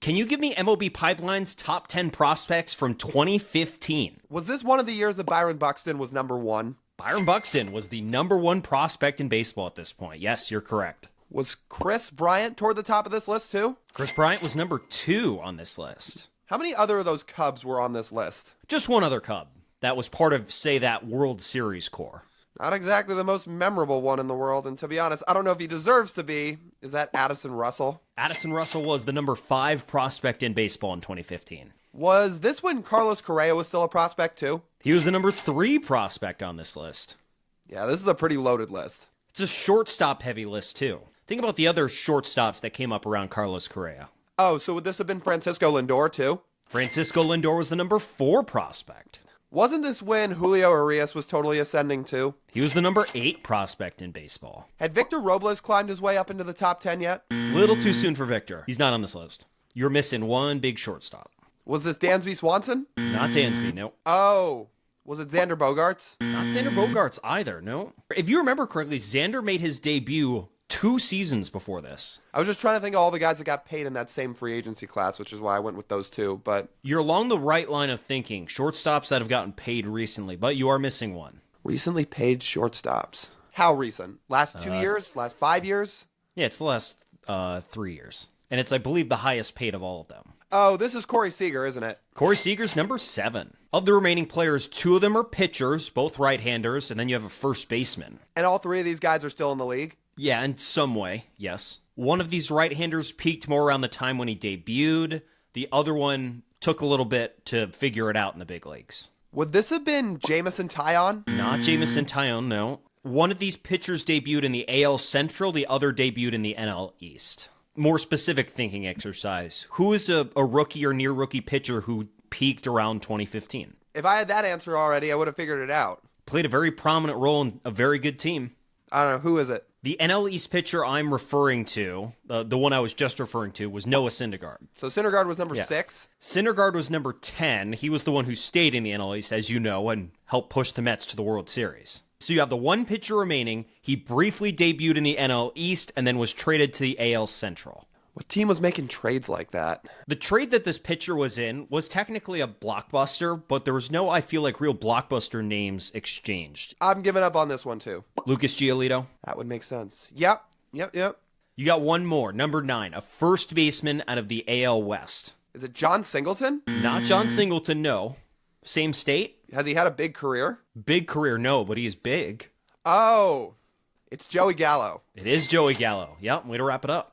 Can you give me MLB Pipeline's top 10 prospects from 2015? Was this one of the years that Byron Buxton was number one? Byron Buxton was the number one prospect in baseball at this point. Yes, you're correct. Was Chris Bryant toward the top of this list too? Chris Bryant was number 2 on this list. How many other of those Cubs were on this list? Just one other Cub that was part of, say, that World Series core. Not exactly the most memorable one in the world, and to be honest, I don't know if he deserves to be. Is that Addison Russell? Addison Russell was the number 5 prospect in baseball in 2015. Was this when Carlos Correa was still a prospect too? He was the number 3 prospect on this list. Yeah, this is a pretty loaded list. It's a shortstop-heavy list, too. Think about the other shortstops that came up around Carlos Correa. Oh, so would this have been Francisco Lindor too? Francisco Lindor was the number 4 prospect. Wasn't this when Julio Urias was totally ascending too? He was the number 8 prospect in baseball. Had Victor Robles climbed his way up into the top 10 yet? Little too soon for Victor. He's not on this list. You're missing one big shortstop. Was this Dansby Swanson? Not Dansby, no. Oh, was it Xander Bogaerts? Not Xander Bogaerts either, no. If you remember correctly, Xander made his debut 2 seasons before this. I was just trying to think of all the guys that got paid in that same free agency class, which is why I went with those two, but... You're along the right line of thinking. Shortstops that have gotten paid recently, but you are missing one. Recently paid shortstops. How recent? Last 2 years? Last 5 years? Yeah, it's the last 3 years. And it's, I believe, the highest paid of all of them. Oh, this is Corey Seager, isn't it? Corey Seager's number 7. Of the remaining players, 2 of them are pitchers, both right-handers, and then you have a first baseman. And all 3 of these guys are still in the league? Yeah, in some way, yes. One of these right-handers peaked more around the time when he debuted. The other one took a little bit to figure it out in the big leagues. Would this have been Jamison Tyone? Not Jamison Tyone, no. One of these pitchers debuted in the AL Central, the other debuted in the NL East. More specific thinking exercise. Who is a rookie or near-rookie pitcher who peaked around 2015? If I had that answer already, I would have figured it out. Played a very prominent role in a very good team. I don't know. Who is it? The NL East pitcher I'm referring to, the one I was just referring to, was Noah Syndergaard. So Syndergaard was number 6? Syndergaard was number 10. He was the one who stayed in the NL East, as you know, and helped push the Mets to the World Series. So you have the one pitcher remaining. He briefly debuted in the NL East and then was traded to the AL Central. What team was making trades like that? The trade that this pitcher was in was technically a blockbuster, but there was no, I feel like, real blockbuster names exchanged. I'm giving up on this one too. Lucas Giolito? That would make sense. Yep. You got one more, number 9, a first baseman out of the AL West. Is it John Singleton? Not John Singleton, no. Same state? Has he had a big career? Big career, no, but he is big. Oh, it's Joey Gallo. It is Joey Gallo. Yep, way to wrap it up.